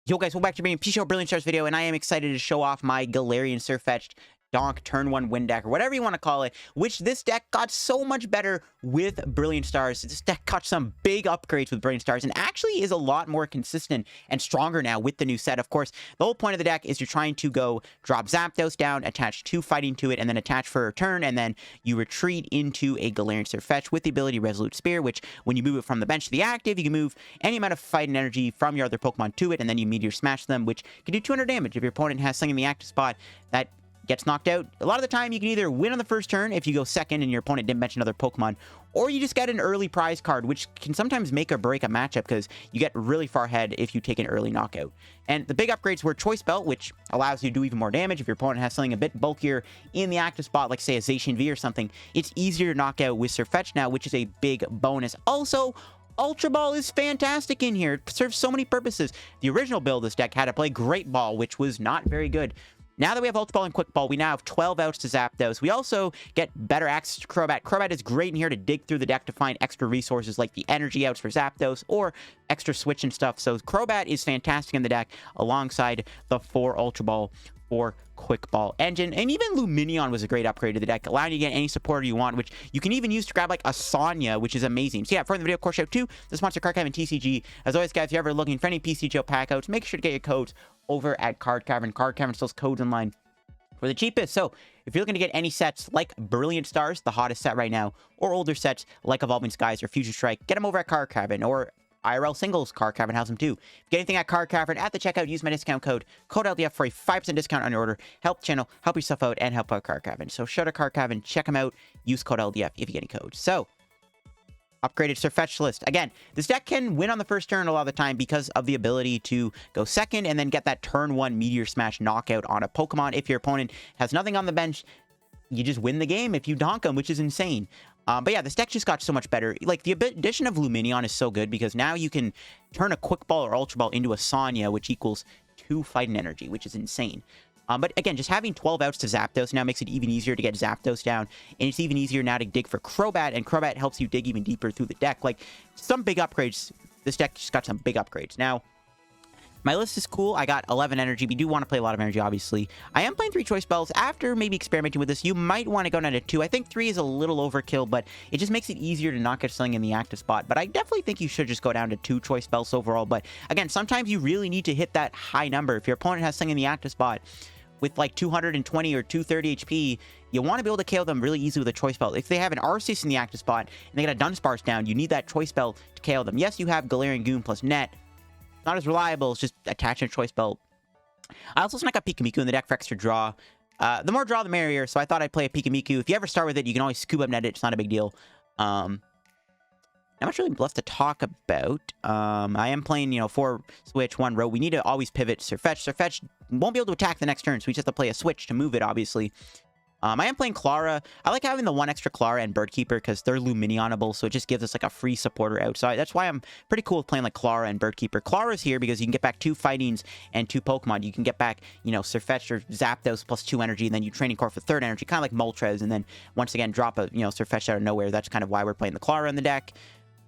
Yo guys, welcome back to your PTCGO Brilliant Stars video, and I am excited to show off my Galarian Sirfetch'd Donk Turn 1 Win deck, or whatever you want to call it, which this deck got so much better with Brilliant Stars. This deck got some big upgrades with Brilliant Stars, and actually is a lot more consistent and stronger now with the new set. Of course, the whole point of the deck is you're trying to go drop Zapdos down, attach 2 Fighting to it, and then attach for a turn, and then you retreat into a Galarian Sirfetch'd with the ability Resolute Spear, which when you move it from the bench to the active, you can move any amount of Fighting Energy from your other Pokemon to it, and then you Meteor Smash them, which can do 200 damage. If your opponent has something in the active spot that gets knocked out, a lot of the time you can either win on the first turn if you go second and your opponent didn't bench another Pokemon, or you just get an early prize card, which can sometimes make or break a matchup because you get really far ahead if you take an early knockout. And the big upgrades were Choice Belt, which allows you to do even more damage. If your opponent has something a bit bulkier in the active spot, like say a Zacian V or something, it's easier to knock out with Sirfetch'd now, which is a big bonus. Also, Ultra Ball is fantastic in here. It serves so many purposes. The original build of this deck had to play Great Ball, which was not very good. Now that we have Ultra Ball and Quick Ball, we now have 12 outs to Zapdos. We also get better access to Crobat. Crobat is great in here to dig through the deck to find extra resources like the energy outs for Zapdos or extra switch and stuff. So Crobat is fantastic in the deck alongside the 4 Ultra Ball or Quick Ball engine. And even Lumineon was a great upgrade to the deck, allowing you to get any supporter you want, which you can even use to grab like a Sonia, which is amazing. So yeah, for the video, of course, shout out to the sponsor Card Cavern TCG. As always, guys, if you're ever looking for any PTCGO pack outs, make sure to get your codes over at Card Cavern. Card Cavern sells codes online for the cheapest. So if you're looking to get any sets like Brilliant Stars, the hottest set right now, or older sets like Evolving Skies or Fusion Strike, get them over at Card Cavern, or IRL singles, Card Cavern has them too. If you get anything at Card Cavern at the checkout, use my discount code LDF for a 5% discount on your order. Help the channel, help yourself out, and help out Card Cavern. So shout out Card Cavern, check them out, use code LDF if you get any codes. So upgraded Sirfetch'd list. Again, this deck can win on the first turn a lot of the time because of the ability to go second and then get that turn 1 Meteor Smash knockout on a Pokemon. If your opponent has nothing on the bench, you just win the game if you donk them, which is insane. But yeah, this deck just got so much better. Like, the addition of Lumineon is so good because now you can turn a Quick Ball or Ultra Ball into a Sonia, which equals 2 Fighting Energy, which is insane. But again, just having 12 outs to Zapdos now makes it even easier to get Zapdos down. And it's even easier now to dig for Crobat, and Crobat helps you dig even deeper through the deck. Like, some big upgrades. This deck just got some big upgrades. Now, my list is cool. I got 11 energy. We do want to play a lot of energy, obviously. I am playing 3 Choice Belts. After maybe experimenting with this, you might want to go down to 2. I think 3 is a little overkill, but it just makes it easier to not get something in the active spot. But I definitely think you should just go down to 2 Choice Belts overall. But again, sometimes you really need to hit that high number. If your opponent has something in the active spot with like 220 or 230 HP, you want to be able to KO them really easily with a Choice Belt. If they have an Arceus in the active spot and they get a Dunsparce down, you need that Choice Belt to KO them. Yes, you have Galarian Goon plus Net. Not as reliable as just attaching a Choice Belt. I also snuck up Pyukumuku in the deck for extra draw. The more draw, the merrier, so I thought I'd play a Pyukumuku. If you ever start with it, you can always Scoop Up Net it. It's not a big deal. Not much really left to talk about. I am playing, 4 switch, 1 row. We need to always pivot Sirfetch'd. Sirfetch'd won't be able to attack the next turn, so we just have to play a switch to move it, obviously. I am playing Klara. I like having the 1 extra Klara and Bird Keeper because they're Lumineonable, so it just gives us like a free supporter outside. That's why I'm pretty cool with playing like Klara and Bird Keeper. Klara's here because you can get back 2 Fightings and 2 Pokemon. You can get back, Sirfetch'd or Zapdos plus 2 energy, and then you Training Court for 3rd energy, kind of like Moltres, and then once again drop a, Sirfetch'd out of nowhere. That's kind of why we're playing the Klara in the deck.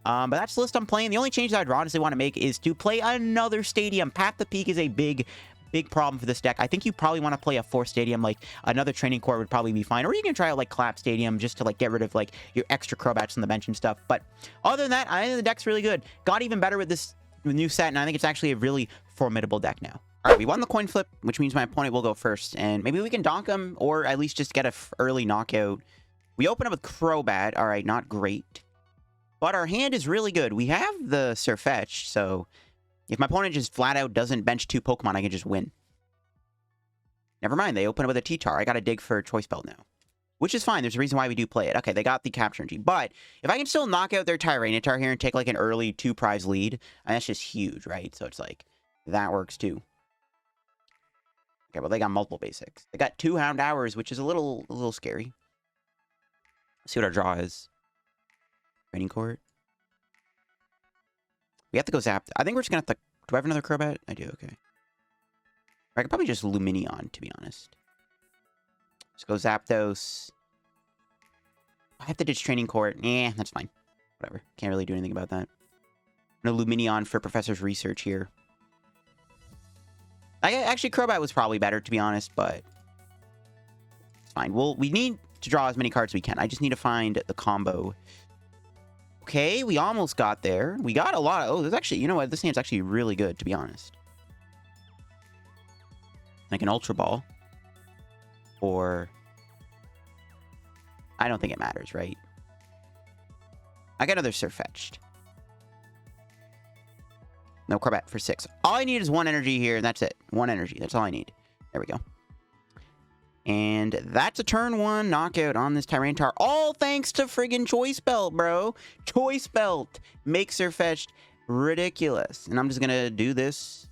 But that's the list I'm playing. The only change that I'd honestly want to make is to play another stadium. Path the Peak is a big problem for this deck. I think you probably want to play a 4th stadium. Like, another Training Court would probably be fine. Or you can try out, like, Clap Stadium just to, like, get rid of, like, your extra Crobats on the bench and stuff. But other than that, I think the deck's really good. Got even better with this new set, and I think it's actually a really formidable deck now. All right, we won the coin flip, which means my opponent will go first. And maybe we can donk him, or at least just get a early knockout. We open up with Crobat. All right, not great. But our hand is really good. We have the Sirfetch'd, so if my opponent just flat out doesn't bench 2 Pokemon, I can just win. Never mind, they open up with a T-Tar. I gotta dig for a Choice Belt now. Which is fine, there's a reason why we do play it. Okay, they got the Capture Energy. But if I can still knock out their Tyranitar here and take like an early 2-prize lead, and that's just huge, right? So it's like, that works too. Okay, well they got multiple basics. They got 2 Hound Hours, which is a little scary. Let's see what our draw is. Training Court. We have to go Zap. I think we're just gonna have to... Do I have another Crobat? I do, okay. I could probably just Lumineon, to be honest. Let's go Zapdos. I have to ditch Training Court. Eh, that's fine. Whatever. Can't really do anything about that. No Lumineon for Professor's Research here. Actually, Crobat was probably better, to be honest, but it's fine. We need to draw as many cards as we can. I just need to find the combo. Okay, we almost got there. We got a lot of... Oh, there's actually... You know what? This hand's actually really good, to be honest. Like an Ultra Ball. Or... I don't think it matters, right? I got another Sirfetch'd. No, Crobat for 6. All I need is 1 energy here, and that's it. 1 energy. That's all I need. There we go. And that's a turn 1 knockout on this Tyranitar. All thanks to friggin' Choice Belt, bro. Choice Belt makes Sirfetch'd ridiculous. And I'm just going to do this.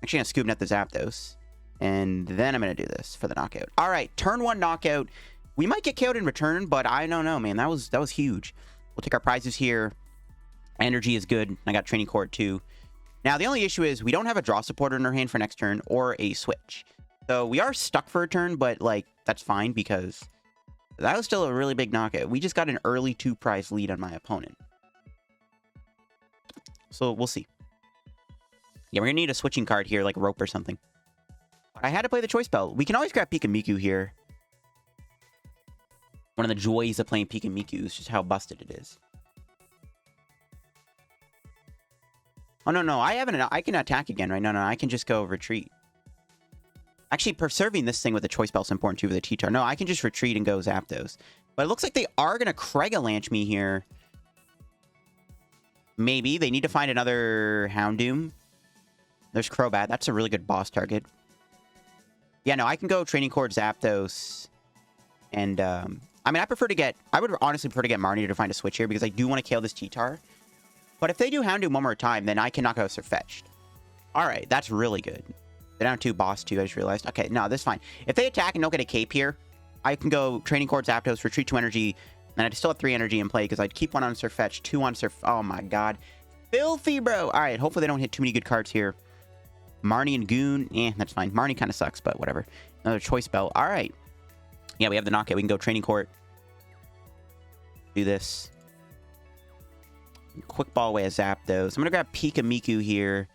Actually, I'm going to Scoop Net the Zapdos. And then I'm going to do this for the knockout. All right, turn 1 knockout. We might get KO'd in return, but I don't know, man. That was huge. We'll take our prizes here. Energy is good. I got Training Court too. Now, the only issue is we don't have a draw supporter in our hand for next turn or a switch. So we are stuck for a turn, but, like, that's fine because that was still a really big knockout. We just got an early 2-prize lead on my opponent. So we'll see. Yeah, we're going to need a switching card here, like Rope or something. I had to play the Choice Belt. We can always grab Pyukumuku here. One of the joys of playing Pyukumuku is just how busted it is. Oh, no. I can attack again, right? No, I can just go retreat. Actually, preserving this thing with the Choice Belt is important, too, with the T-Tar. No, I can just retreat and go Zapdos. But it looks like they are going to Craigalanch me here. Maybe. They need to find another Houndoom. There's Crobat. That's a really good boss target. Yeah, no, I can go Training Court Zapdos. And, I mean, I would honestly prefer to get Marnie to find a switch here because I do want to KO this T-Tar. But if they do Houndoom one more time, then I can knock out Sirfetch'd. Alright, that's really good. They're down 2, boss 2, I just realized. Okay, no, this is fine. If they attack and don't get a cape here, I can go Training Court Zapdos, retreat 2 energy, and I'd still have 3 energy in play because I'd keep 1 on Sirfetch'd, 2 on Oh my god. Filthy, bro! Alright, hopefully they don't hit too many good cards here. Marnie and Goon, that's fine. Marnie kind of sucks, but whatever. Another Choice Belt. Alright. Yeah, we have the knockout. We can go Training Court. Do this. Quick ball away a Zapdos. I'm going to grab Pyukumuku here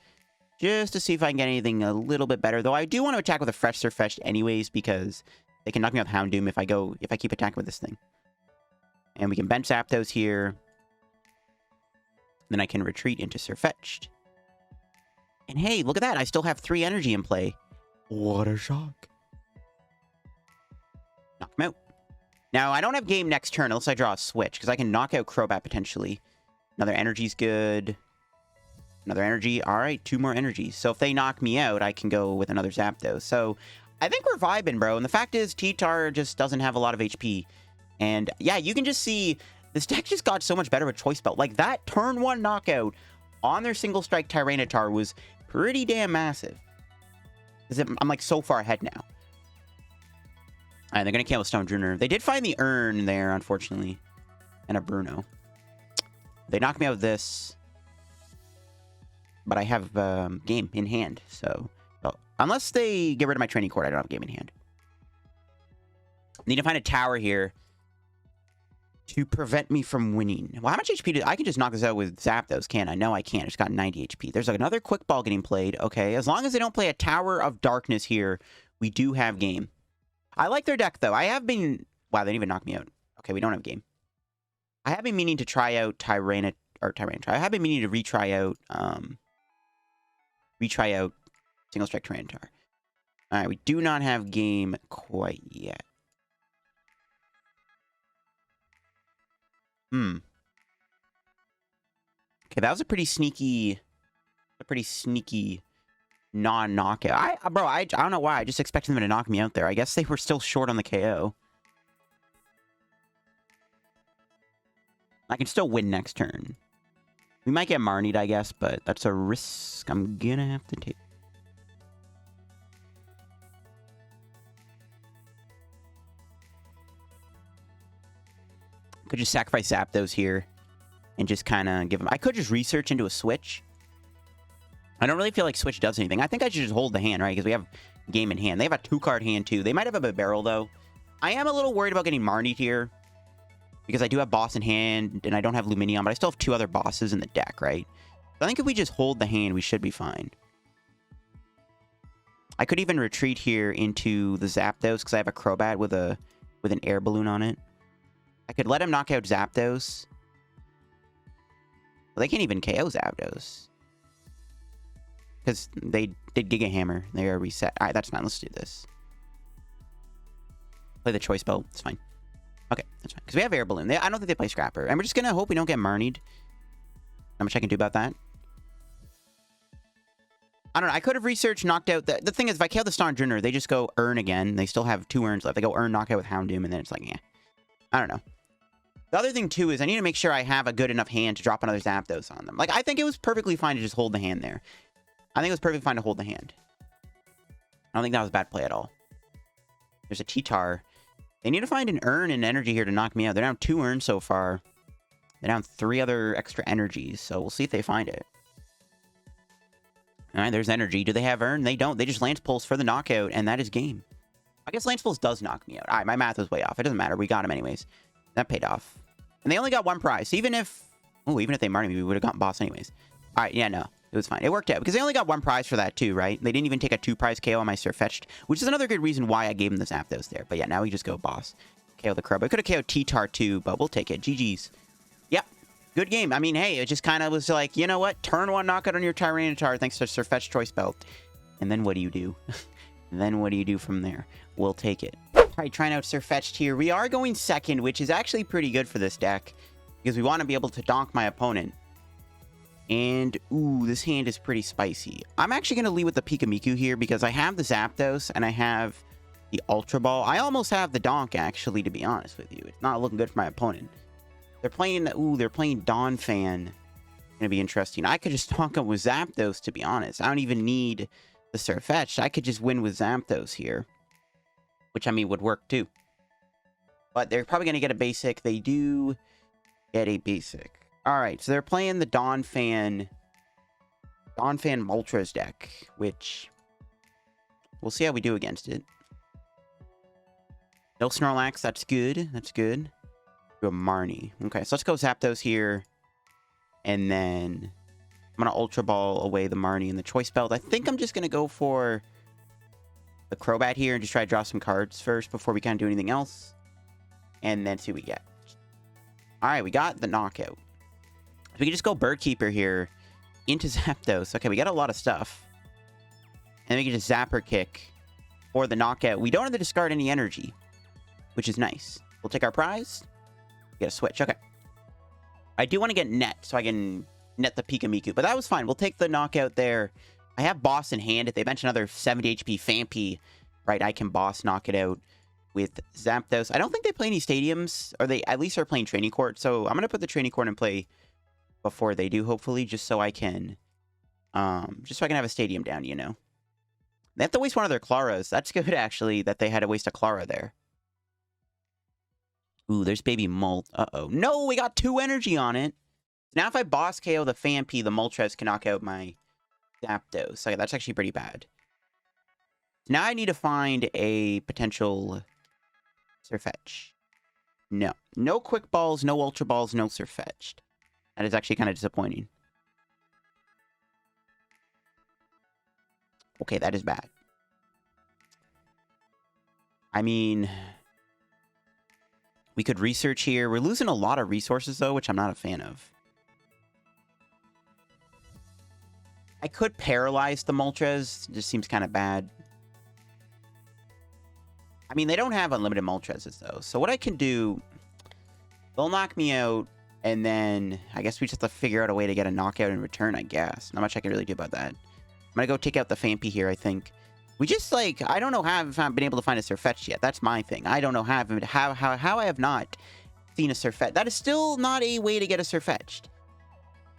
just to see if I can get anything a little bit better. Though I do want to attack with a fresh Sirfetch'd anyways because they can knock me out with Houndoom if I keep attacking with this thing. And we can bench Zapdos here. Then I can retreat into Sirfetch'd. And hey, look at that. I still have 3 energy in play. What a shock. Knock him out. Now, I don't have game next turn unless I draw a switch because I can knock out Crobat potentially. Another energy's good. Another energy. All right, 2 more energies. So if they knock me out, I can go with another Zapdos. So I think we're vibing, bro. And the fact is, T-Tar just doesn't have a lot of HP. And yeah, you can just see this deck just got so much better with Choice Belt. Like that turn 1 knockout on their single strike Tyranitar was pretty damn massive. I'm like so far ahead now. All right, they're going to kill a Stone Druner. They did find the Urn there, unfortunately. And a Bruno. They knocked me out with this. But I have game in hand. So, unless they get rid of my Training Court, I don't have game in hand. Need to find a tower here to prevent me from winning. Well, how much HP I can just knock this out with Zapdos, can't I? No, I can't. It's got 90 HP. There's another quick ball getting played. Okay, as long as they don't play a Tower of Darkness here, we do have game. I like their deck, though. I have been... Wow, they didn't even knock me out. Okay, we don't have game. I have been meaning to try out Tyranitar. I have been meaning to retry out Single Strike Tyranitar. Alright, we do not have game quite yet. Okay, that was a pretty sneaky non-knockout. I don't know why. I just expected them to knock me out there. I guess they were still short on the KO. I can still win next turn. We might get Marnied, I guess, but that's a risk I'm gonna have to take. Could just sacrifice Zapdos here and just kind of give them... I could just research into a switch. I don't really feel like switch does anything. I think I should just hold the hand, right? Because we have game in hand. They have a 2-card hand, too. They might have a barrel, though. I am a little worried about getting Marnied here because I do have boss in hand and I don't have Lumineon, but I still have 2 other bosses in the deck, right? So I think if we just hold the hand, we should be fine. I could even retreat here into the Zapdos because I have a Crobat with an Air Balloon on it. I could let him knock out Zapdos. Well, they can't even KO Zapdos. Because they did Giga Hammer. They are reset. Alright, that's fine. Let's do this. Play the Choice Belt. It's fine. Okay, that's fine. Because we have Air Balloon. I don't think they play Scrapper. And we're just going to hope we don't get Marnied. How much I can do about that? I don't know. I could have researched, knocked out... The thing is, if I kill the Stonjourner, they just go Earn again. They still have 2 Earns left. They go Earn, knock out with Houndoom, and then it's like, yeah. I don't know. The other thing, too, is I need to make sure I have a good enough hand to drop another Zapdos on them. Like, I think it was perfectly fine to just hold the hand there. I think it was perfectly fine to hold the hand. I don't think that was a bad play at all. There's a T-Tar. They need to find an Earn and energy here to knock me out. They're down 2 Earns so far. They're down 3 other extra energies, so we'll see if they find it. Alright, there's energy. Do they have Earn? They don't. They just Lance Pulse for the knockout, and that is game. I guess Lance Pulse does knock me out. Alright, my math was way off. It doesn't matter. We got him anyways. That paid off. And they only got 1 prize. Even if... Oh, even if they marked me, we would have gotten boss anyways. Alright, yeah, no. It was fine. It worked out. Because they only got 1 prize for that too, right? They didn't even take a 2 prize KO on my Sirfetch'd. Which is another good reason why I gave him the Zapdos there. But yeah, now we just go boss. KO the Crobat. I could have KO'd T-Tar too, but we'll take it. GG's. Yep. Good game. I mean, hey, it just kind of was like, you know what? Turn 1 knockout on your Tyranitar thanks to Sirfetch'd Choice Belt. And then what do you do? Then what do you do from there? We'll take it. Alright, trying out Sirfetch'd here. We are going second, which is actually pretty good for this deck. Because we want to be able to donk my opponent. And, ooh, this hand is pretty spicy. I'm actually going to lead with the Pyukumuku here because I have the Zapdos and I have the Ultra Ball. I almost have the donk, actually, to be honest with you. It's not looking good for my opponent. They're playing, they're playing Donphan. Gonna be interesting. I could just donk him with Zapdos, to be honest. I don't even need the Sirfetch'd. I could just win with Zapdos here. Which, I mean, would work, too. But they're probably gonna get a basic. They do get a basic. Alright, so they're playing the Donphan Moltres deck, which we'll see how we do against it. No Snorlax, that's good. That's good. Do a Marnie. Okay, so let's go Zapdos here. And then I'm going to Ultra Ball away the Marnie and the Choice Belt. I think I'm just going to go for the Crobat here and just try to draw some cards first before we kind of do anything else. And then see what we get. Alright, we got the knockout. We can just go Bird Keeper here into Zapdos. Okay, we got a lot of stuff. And we can just Zapper Kick for the knockout. We don't have to discard any energy, which is nice. We'll take our prize. Get a switch. Okay. I do want to get net, so I can net the Pyukumuku, but that was fine. We'll take the knockout there. I have boss in hand. If they bench another 70 HP Fampi, right, I can boss knock it out with Zapdos. I don't think they play any stadiums, or they at least are playing Training Court, so I'm going to put the Training Court in play before they do, hopefully, just so I can have a stadium down, you know. They have to waste one of their Klaras. That's good, actually, that they had to waste a Klara there. Ooh, there's Baby Molt. Uh-oh. No, we got 2 energy on it. Now if I boss KO the Fampi, the Moltres can knock out my Zapdos. Okay, that's actually pretty bad. Now I need to find a potential Sirfetch'd. No. No Quick Balls, no Ultra Balls, no Sirfetch'd. That is actually kind of disappointing. Okay, that is bad. I mean, we could research here. We're losing a lot of resources, though, which I'm not a fan of. I could paralyze the Moltres. It just seems kind of bad. I mean, they don't have unlimited Moltreses, though. So what I can do, they'll knock me out, and then I guess we just have to figure out a way to get a knockout in return, I guess. Not much I can really do about that. I'm going to go take out the Fampi here, I think. We just, like, I don't know how I've been able to find a Sirfetch'd yet. That's my thing. I don't know how I have not seen a Sirfetch'd. That is still not a way to get a Sirfetch'd.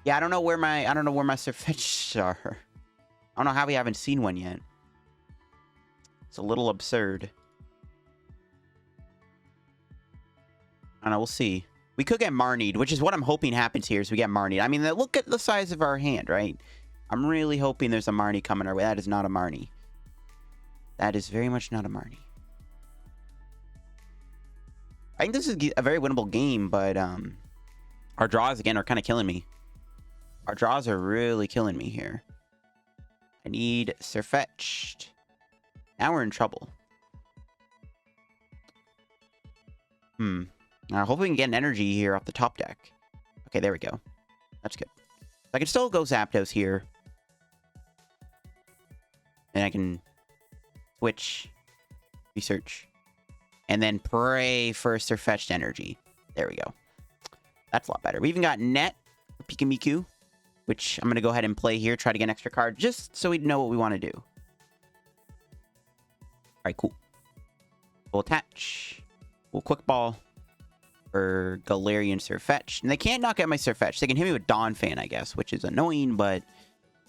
Yeah, I don't know where my Sirfetch'ds are. I don't know how we haven't seen one yet. It's a little absurd. I don't know, we'll see. We could get Marnied, which is what I'm hoping happens here, is we get Marnied. I mean, look at the size of our hand, right? I'm really hoping there's a Marnie coming our way. That is not a Marnie. That is very much not a Marnie. I think this is a very winnable game, but our draws, again, are kind of killing me. Our draws are really killing me here. I need Sirfetch'd. Now we're in trouble. Hopefully we can get an energy here off the top deck. Okay, there we go. That's good. I can still go Zapdos here. And I can switch, research, and then pray for Sirfetch'd energy. There we go. That's a lot better. We even got Net for Pikamiku, which I'm going to go ahead and play here. Try to get an extra card just so we know what we want to do. All right, cool. We'll attach. We'll quick ball for Galarian Sirfetch'd. And they can't knock out my Sirfetch'd. They can hit me with Donphan, I guess, which is annoying, but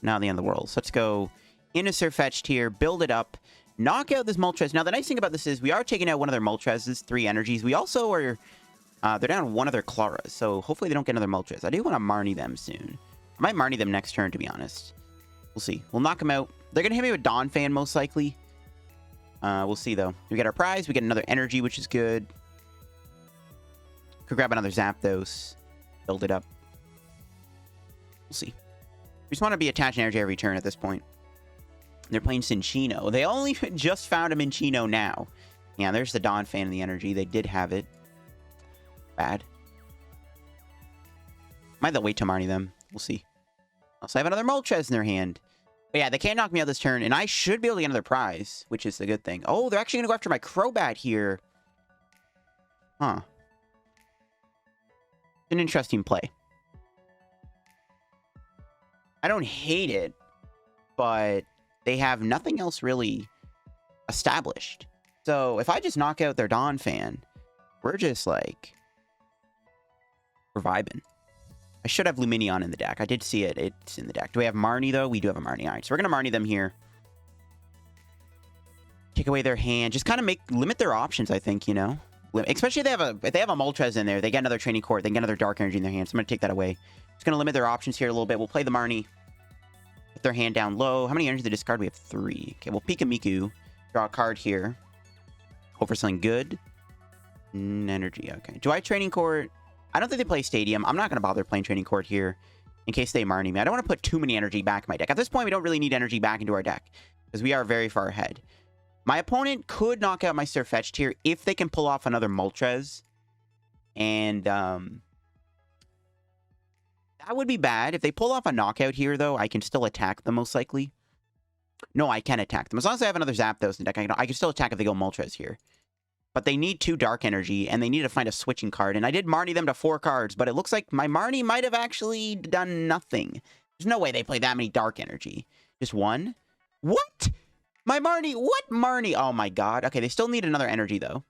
not the end of the world. So let's go into Sirfetch'd here, build it up, knock out this Moltres. Now, the nice thing about this is we are taking out one of their Moltres, 3 energies. We also are, they're down one of their Klaras, so hopefully they don't get another Moltres. I do want to Marnie them soon. I might Marnie them next turn, to be honest. We'll see. We'll knock them out. They're going to hit me with Donphan, most likely. We'll see, though. We get our prize. We get another energy, which is good. Could grab another Zapdos. Build it up. We'll see. We just want to be attaching energy every turn at this point. They're playing Cinchino. They only just found a Minchino now. Yeah, there's the Donphan and the energy. They did have it. Bad. Might they'll wait to Marnie them. We'll see. Also, I have another Moltres in their hand. But yeah, they can't knock me out this turn, and I should be able to get another prize, which is the good thing. Oh, they're actually going to go after my Crobat here. Huh. An interesting play. I don't hate it, but they have nothing else really established. So if I just knock out their Donphan, we're just like, we're vibing. I should have Lumineon in the deck. I did see it. It's in the deck. Do we have Marnie, though? We do have a Marnie. All right, so we're going to Marnie them here. Take away their hand. Just kind of limit their options, I think, you know? Especially if they have a Moltres in there. They get another Training Court. They get another Dark Energy in their hand. So I'm going to take that away. Just going to limit their options here a little bit. We'll play the Marnie. Put their hand down low. How many energy to discard? We have 3. Okay, we'll Pikamiku. Draw a card here. Hope for something good. Energy, okay. Do I Training Court? I don't think they play Stadium. I'm not going to bother playing Training Court here in case they Marnie me. I don't want to put too many energy back in my deck. At this point, we don't really need energy back into our deck because we are very far ahead. My opponent could knock out my Sirfetch'd here if they can pull off another Moltres. And that would be bad. If they pull off a knockout here, though, I can still attack them most likely. No, I can attack them. As long as I have another Zapdos in the deck, I can still attack if they go Moltres here. But they need 2 Dark Energy, and they need to find a switching card. And I did Marnie them to 4 cards, but it looks like my Marnie might have actually done nothing. There's no way they play that many Dark Energy. Just 1? What? My Marnie? What Marnie? Oh my god. Okay, they still need another energy, though.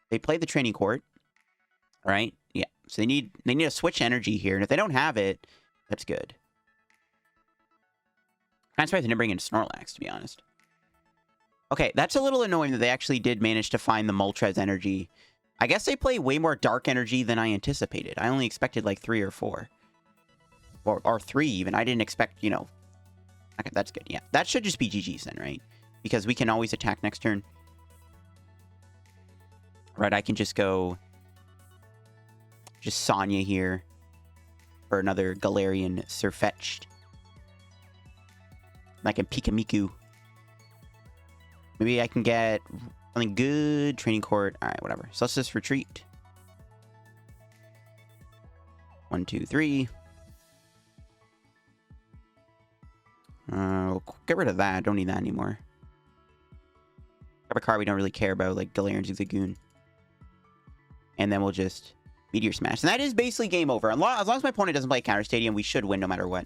They play the Training Court. Right? Yeah. So they need a switch energy here, and if they don't have it, that's good. I'm surprised they didn't bring in Snorlax, to be honest. Okay, that's a little annoying that they actually did manage to find the Moltres energy. I guess they play way more Dark Energy than I anticipated. I only expected like 3 or 4. Or 3 even. I didn't expect, you know. Okay, that's good. Yeah, that should just be GG's then, right? Because we can always attack next turn. Right, I can just go... just Sonia here. For another Galarian Sirfetch'd. I can Pikamiku. Maybe I can get something good. Training Court. Alright, whatever. So let's just retreat. 1, 2, 3. We'll get rid of that. Don't need that anymore. Grab a card we don't really care about, like Galarian Zigzagoon. And then we'll just Meteor Smash. And that is basically game over. As long as my opponent doesn't play Counter Stadium, we should win no matter what.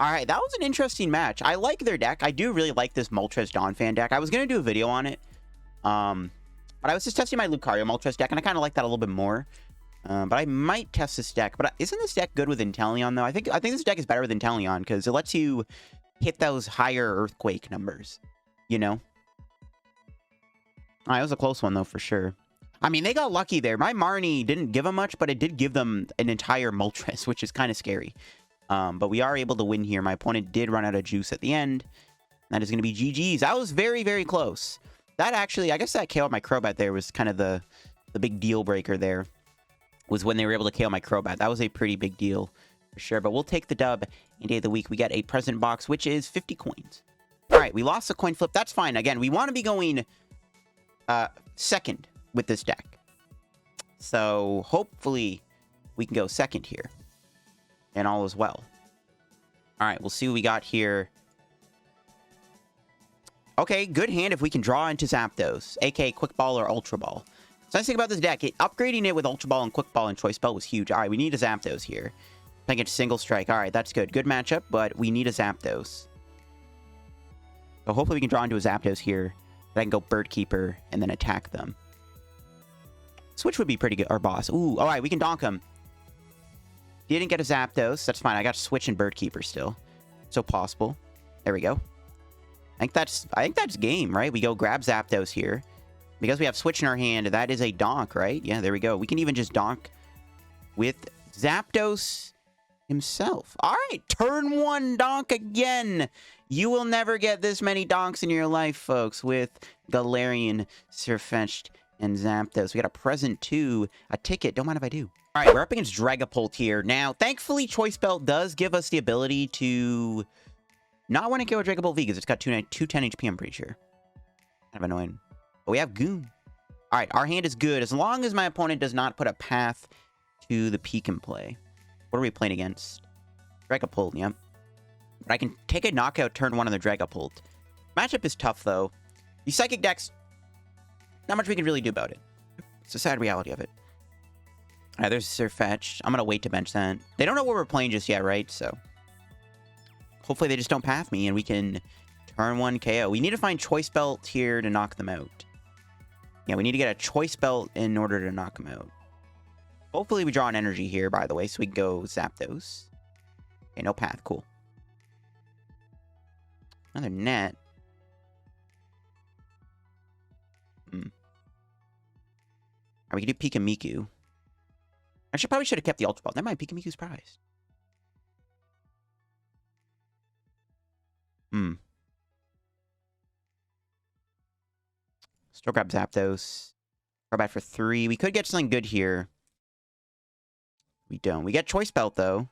Alright, that was an interesting match. I like their deck. I do really like this Moltres Donphan deck. I was going to do a video on it. But I was just testing my Lucario Moltres deck, and I kind of like that a little bit more. But I might test this deck. But isn't this deck good with Inteleon, though? I think this deck is better with Inteleon, because it lets you hit those higher Earthquake numbers. You know? Alright, it was a close one, though, for sure. I mean, they got lucky there. My Marnie didn't give them much, but it did give them an entire Moltres, which is kind of scary. But we are able to win here. My opponent did run out of juice at the end. That is going to be GG's. That was very, very close. That actually, I guess that KO my Crobat there was kind of the big deal breaker there. Was when they were able to KO my Crobat. That was a pretty big deal for sure. But we'll take the dub. And day of the week, we got a present box, which is 50 coins. All right, we lost the coin flip. That's fine. Again, we want to be going second with this deck. So hopefully we can go second here. And all is well. All right, we'll see what we got here. Okay, good hand if we can draw into Zapdos, aka Quick Ball or Ultra Ball. So nice thing about this deck, upgrading it with Ultra Ball and Quick Ball and Choice Belt was huge. All right, we need a Zapdos here. I think it's single strike. All right, that's good. Good matchup, but we need a Zapdos. So hopefully we can draw into a Zapdos here. Then I can go Bird Keeper and then attack them. Switch would be pretty good. Or boss. Ooh, all right, we can donk him. Didn't get a Zapdos. That's fine. I got Switch and Bird Keeper still. So possible. There we go. I think that's game, right? We go grab Zapdos here. Because we have Switch in our hand, that is a donk, right? Yeah, there we go. We can even just donk with Zapdos himself. All right, turn 1 donk again. You will never get this many donks in your life, folks, with Galarian Sirfetch'd and Zapdos. We got a present too, a ticket. Don't mind if I do. All right, we're up against Dragapult here. Now, thankfully, Choice Belt does give us the ability to not want to kill a Dragapult V because it's got 210 HP, I'm pretty sure. Kind of annoying. But we have Goon. All right, our hand is good as long as my opponent does not put a path to the peak in play. What are we playing against? Dragapult, yep. But I can take a knockout turn 1 on the Dragapult. Matchup is tough, though. These Psychic decks, not much we can really do about it. It's the sad reality of it. All right, there's Sirfetch'd. I'm going to wait to bench that. They don't know what we're playing just yet, right? So hopefully they just don't path me and we can turn 1 KO. We need to find Choice Belt here to knock them out. Yeah, we need to get a Choice Belt in order to knock them out. Hopefully we draw an energy here, by the way, so we can go Zapdos. Okay, no path. Cool. Another net. Alright, we can do Pyukumuku. I probably should have kept the Ultra Ball. Never mind, Pyukumiku's prized. Still grab Zapdos. Crobat for 3. We could get something good here. We don't. We get Choice Belt, though.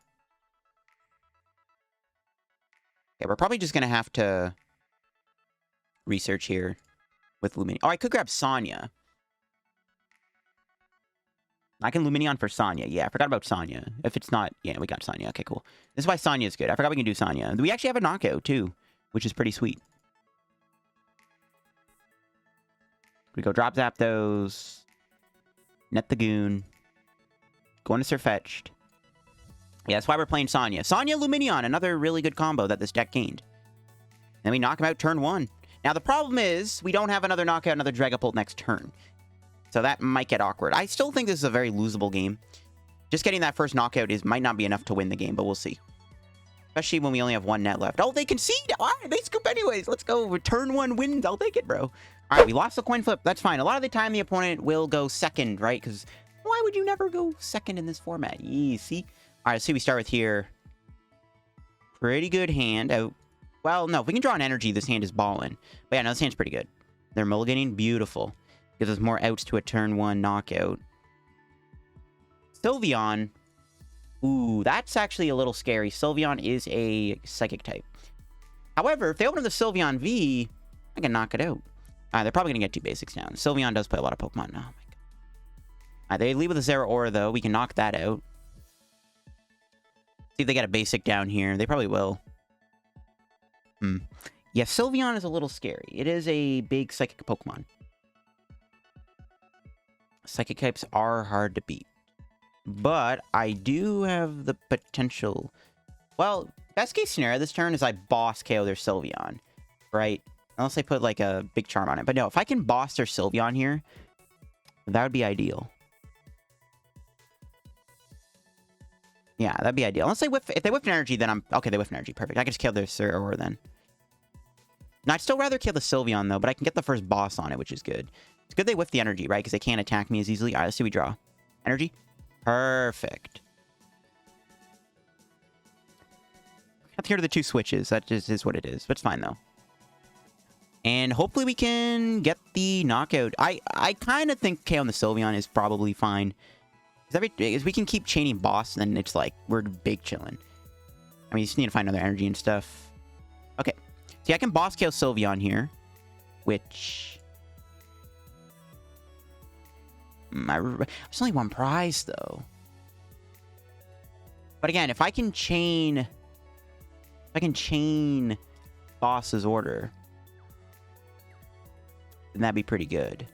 Okay, we're probably just going to have to research here with Lumineon. Oh, I could grab Sonia. I can Lumineon for Sonia. Yeah, I forgot about Sonia. If it's not... Yeah, we got Sonia. Okay, cool. This is why Sonia is good. I forgot we can do Sonia. We actually have a knockout, too, which is pretty sweet. We go drop Zapdos. Net the Goon. Going to Sirfetch'd. Yeah, that's why we're playing Sonia. Sonia Lumineon, another really good combo that this deck gained. Then we knock him out turn 1. Now, the problem is, we don't have another knockout, another Dragapult next turn. So that might get awkward. I still think this is a very losable game. Just getting that first knockout might not be enough to win the game, but we'll see. Especially when we only have 1 net left. Oh, they concede! All right, they scoop anyways. Let's go. Turn 1 wins. I'll take it, bro. All right, we lost the coin flip. That's fine. A lot of the time, the opponent will go second, right? Because why would you never go second in this format? See? All right, let's see. We start with here. Pretty good hand. Oh, well, no. If we can draw an energy, this hand is balling. But yeah, no, this hand's pretty good. They're mulliganing. Beautiful. Gives us more outs to a turn 1 knockout. Sylveon. Ooh, that's actually a little scary. Sylveon is a Psychic type. However, if they open up the Sylveon V, I can knock it out. They're probably going to get 2 basics down. Sylveon does play a lot of Pokemon. Oh, my God. They leave with a Zeraora, though. We can knock that out. See if they get a basic down here. They probably will. Yeah, Sylveon is a little scary. It is a big Psychic Pokemon. Psychic types are hard to beat. But I do have the potential... Well, best case scenario this turn is I boss KO their Sylveon. Right? Unless they put, like, a big charm on it. But no, if I can boss their Sylveon here, that would be ideal. Yeah, that'd be ideal. Unless they whiff... If they whiff an energy, then I'm... Okay, they whiff an energy. Perfect. I can just kill their Zeraora then. Now, I'd still rather kill the Sylveon, though, but I can get the first boss on it, which is good. It's good they whiff the energy, right? Because they can't attack me as easily. All right, let's see what we draw. Energy. Perfect. Have to get to the 2 switches. That just is what it is. But it's fine, though. And hopefully we can get the knockout. I kind of think KO on the Sylveon is probably fine. Because we can keep chaining boss, then it's like, we're big chilling. I mean, you just need to find another energy and stuff. Okay. See, I can boss KO Sylveon here, which... There's only one prize, though. But again, if I can chain... If I can chain boss's order, then that'd be pretty good.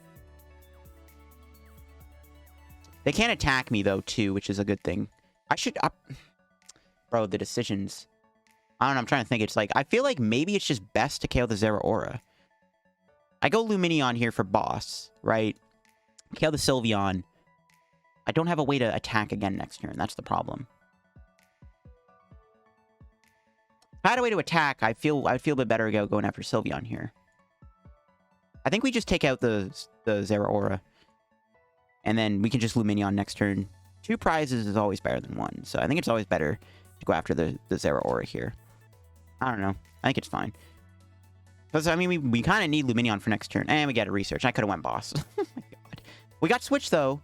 They can't attack me, though, too, which is a good thing. I should... Bro, the decisions... I don't know, I'm trying to think. It's like, I feel like maybe it's just best to KO the Zeraora. I go Lumineon here for boss, right? KO the Sylveon. I don't have a way to attack again next turn. That's the problem. If I had a way to attack, I'd feel a bit better going after Sylveon here. I think we just take out the Zeraora. And then we can just Lumineon next turn. 2 prizes is always better than 1. So I think it's always better to go after the Zeraora here. I don't know. I think it's fine. Because, I mean, we kind of need Lumineon for next turn. And we get a research. I could have went boss. Oh my god. We got switch, though.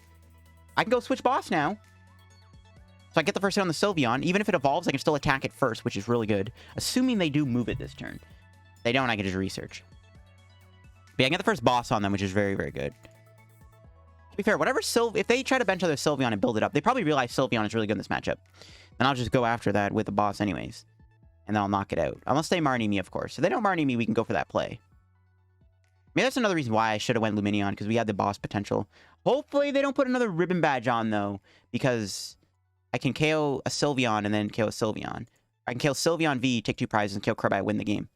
I can go switch boss now. So I get the first hit on the Sylveon. Even if it evolves, I can still attack it first, which is really good. Assuming they do move it this turn. If they don't, I can just research. But yeah, I get the first boss on them, which is very, very good. To be fair, if they try to bench other Sylveon and build it up, they probably realize Sylveon is really good in this matchup. Then I'll just go after that with the boss anyways. And then I'll knock it out. Unless they Marnie me, of course. If they don't Marnie me, we can go for that play. Maybe that's another reason why I should have went Lumineon, because we had the boss potential. Hopefully they don't put another ribbon badge on, though, because I can KO a Sylveon and then KO a Sylveon. I can KO Sylveon V, take 2 prizes, and kill Crobat, win the game.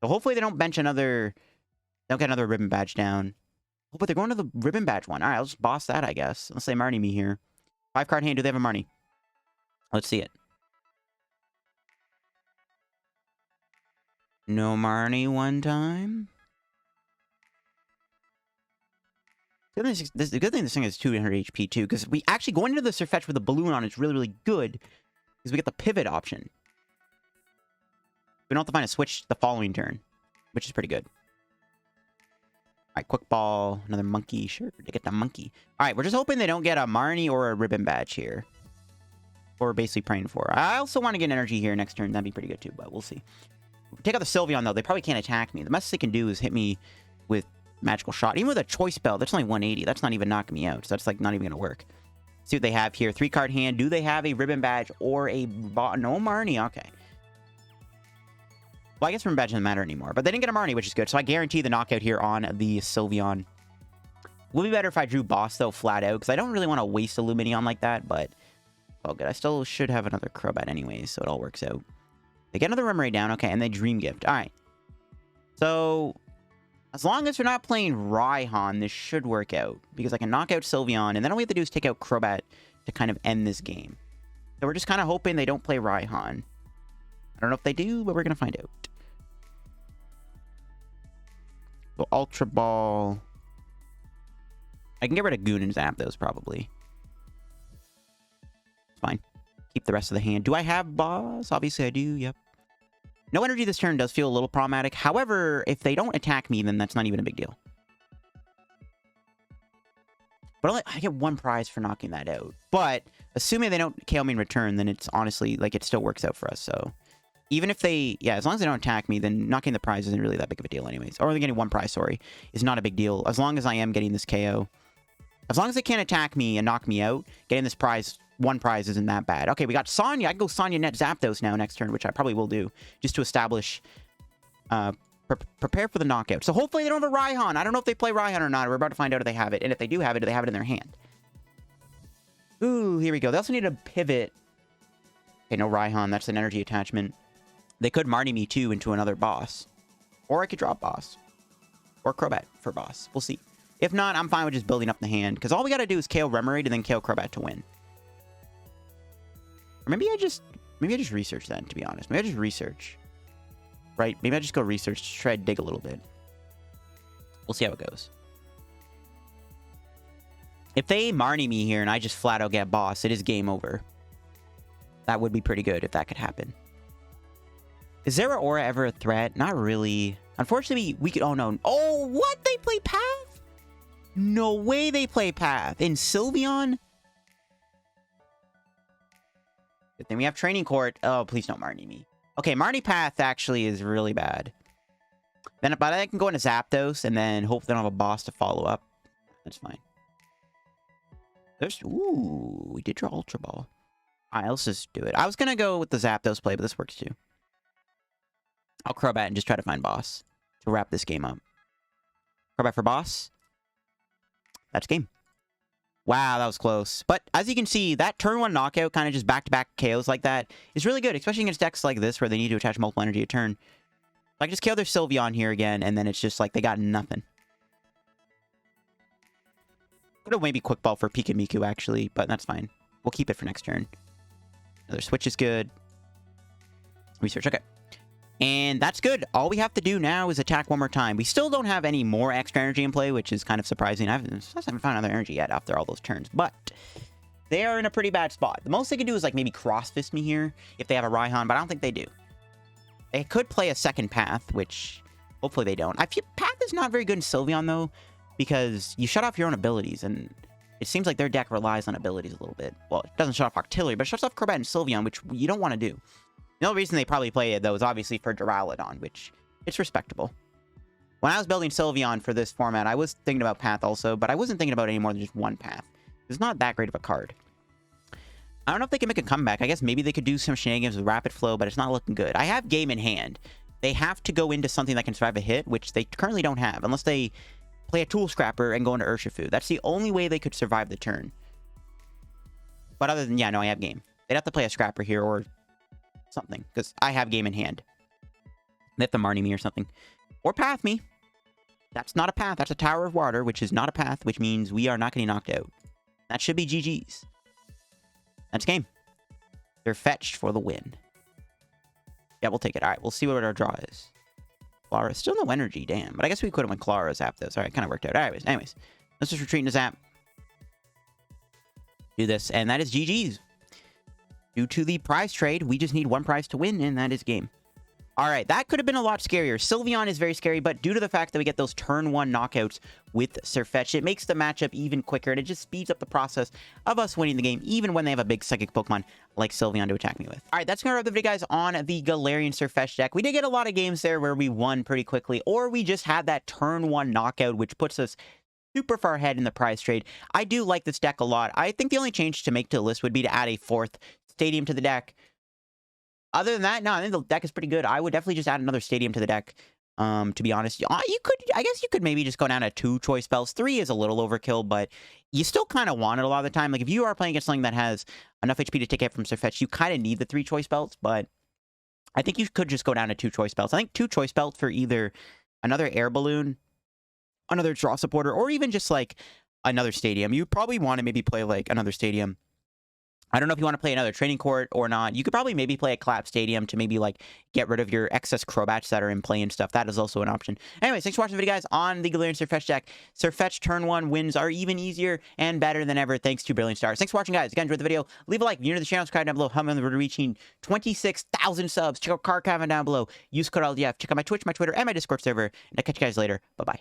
So hopefully they don't bench another... Don't get another ribbon badge down. Oh, but they're going to the ribbon badge one. All right, I'll just boss that, I guess. Unless they Marnie me here. 5-card hand. Do they have a Marnie? Let's see it. No Marnie one time. The good thing this thing is 200 HP too, because we actually going into the Sirfetch'd with a balloon on is really, really good. Because we get the pivot option. We don't have to find a switch the following turn, which is pretty good. Alright, quick ball, another monkey. Sure, to get the monkey. Alright, we're just hoping they don't get a Marnie or a ribbon badge here. What we're basically praying for. I also want to get energy here next turn. That'd be pretty good too, but we'll see. Take out the Sylveon, though. They probably can't attack me. The best they can do is hit me with Magical Shot. Even with a Choice Belt, that's only 180. That's not even knocking me out. So that's, like, not even going to work. See what they have here. 3-card hand. Do they have a ribbon badge or a... No Marnie. Okay. Well, I guess ribbon badge doesn't matter anymore. But they didn't get a Marnie, which is good. So I guarantee the knockout here on the Sylveon. Would be better if I drew boss, though, flat out. Because I don't really want to waste a Lumineon like that. But, oh, good. I still should have another Crobat anyways. So it all works out. They get another Remoraid down. Okay, and they Dream Gift. All right. So, as long as they're not playing Raihan, this should work out. Because I can knock out Sylveon, and then all we have to do is take out Crobat to kind of end this game. So we're just kind of hoping they don't play Raihan. I don't know if they do, but we're going to find out. So, Ultra Ball. I can get rid of Goon and Zapdos, probably. It's fine. Keep the rest of the hand. Do I have boss? Obviously I do, yep. No energy this turn does feel a little problematic. However, if they don't attack me, then that's not even a big deal. But I get 1 prize for knocking that out. But, assuming they don't KO me in return, then it's honestly, like, it still works out for us, so... Even if they... Yeah, as long as they don't attack me, then knocking the prize isn't really that big of a deal anyways. Or only getting 1 prize, sorry, is not a big deal. As long as I am getting this KO. As long as they can't attack me and knock me out, getting this prize... 1 prize isn't that bad. Okay, we got Sonia. I can go Sonia net Zapdos now next turn, which I probably will do. Just to establish... prepare for the knockout. So hopefully they don't have a Raihan. I don't know if they play Raihan or not. We're about to find out if they have it. And if they do have it, do they have it in their hand? Ooh, here we go. They also need a pivot. Okay, no Raihan. That's an energy attachment. They could Marnie me too into another boss. Or I could drop boss. Or Crobat for boss. We'll see. If not, I'm fine with just building up the hand. Because all we got to do is KO Remoraid and then KO Crobat to win. Or maybe I just research that, to be honest. Maybe I just research. Right? Maybe I just go research to try to dig a little bit. We'll see how it goes. If they Marnie me here and I just flat out get boss, it is game over. That would be pretty good if that could happen. Is Zeraora ever a threat? Not really. Unfortunately, we could... Oh, no. Oh, what? They play Path? No way they play Path. In Sylveon? Good thing we have Training Court. Oh, please don't Marnie me. Okay, Marnie Path actually is really bad. Then, but I can go into Zapdos and then hope they don't have a boss to follow up. That's fine. Ooh, we did draw Ultra Ball. Alright, let's just do it. I was gonna go with the Zapdos play, but this works too. I'll Crobat and just try to find boss to wrap this game up. Crobat for boss. That's game. Wow, that was close. But as you can see, that turn 1 knockout, kind of just back-to-back KOs like that, is really good, especially against decks like this where they need to attach multiple energy a turn. Like, just KO their Sylveon here again, and then it's just like they got nothing. Could have maybe Quick Ball for Pikamiku, actually, but that's fine. We'll keep it for next turn. Another switch is good. Research, okay. And that's good. All we have to do now is attack one more time. We still don't have any more extra energy in play, which is kind of surprising. I haven't found another energy yet after all those turns, but they are in a pretty bad spot. The most they can do is like maybe cross-fist me here if they have a Raihan, but I don't think they do. They could play a second Path, which hopefully they don't. I feel Path is not very good in Sylveon, though, because you shut off your own abilities, and it seems like their deck relies on abilities a little bit. Well, it doesn't shut off Octillery, but it shuts off Crobat and Sylveon, which you don't want to do. The only reason they probably play it, though, is obviously for Duraludon, which it's respectable. When I was building Sylveon for this format, I was thinking about Path also, but I wasn't thinking about any more than just one Path. It's not that great of a card. I don't know if they can make a comeback. I guess maybe they could do some shenanigans with Rapid Flow, but it's not looking good. I have game in hand. They have to go into something that can survive a hit, which they currently don't have, unless they play a Tool Scrapper and go into Urshifu. That's the only way they could survive the turn. But other than, yeah, no, I have game. They'd have to play a Scrapper here or something, because I have game in hand. They have to Marnie me or something. Or Path me. That's not a Path. That's a Tower of Water, which is not a Path, which means we are not getting knocked out. That should be GG's. That's game. They're fetched for the win. Yeah, we'll take it. All right, we'll see what our draw is. Klara, still no energy, damn. But I guess we could have went Klara Zapdos. All right, kind of worked out. Anyways, let's just retreat into Zap. Do this, and that is GG's. Due to the prize trade, we just need one prize to win, and that is game. All right, that could have been a lot scarier. Sylveon is very scary, but due to the fact that we get those turn 1 knockouts with Sirfetch'd, it makes the matchup even quicker, and it just speeds up the process of us winning the game, even when they have a big psychic Pokemon like Sylveon to attack me with. All right, that's going to wrap the video, guys, on the Galarian Sirfetch'd deck. We did get a lot of games there where we won pretty quickly, or we just had that turn 1 knockout, which puts us super far ahead in the prize trade. I do like this deck a lot. I think the only change to make to the list would be to add a 4th stadium to the deck. Other than that, no, I think the deck is pretty good. I would definitely just add another stadium to the deck. To be honest, I guess you could maybe just go down to 2 choice belts. 3 is a little overkill, but you still kind of want it a lot of the time. Like, if you are playing against something that has enough HP to take it from Sirfetch'd, you kind of need the 3 choice belts, but I think you could just go down to 2 choice belts. I think 2 choice belts for either another Air Balloon, another draw supporter, or even just, like, another stadium. You probably want to maybe play, like, another stadium. I don't know if you want to play another training court or not. You could probably maybe play a Clap Stadium to maybe, like, get rid of your excess Crobats that are in play and stuff. That is also an option. Anyways, thanks for watching the video, guys, on the Galarian Sirfetch'd deck. Sirfetch'd turn 1 wins are even easier and better than ever, thanks to Brilliant Stars. Thanks for watching, guys. Again, enjoyed the video. Leave a like if you're new to the channel. Subscribe down below. Help me on the road to reaching 26,000 subs. Check out Card Cavern down below. Use code LDF. Check out my Twitch, my Twitter, and my Discord server. And I'll catch you guys later. Bye-bye.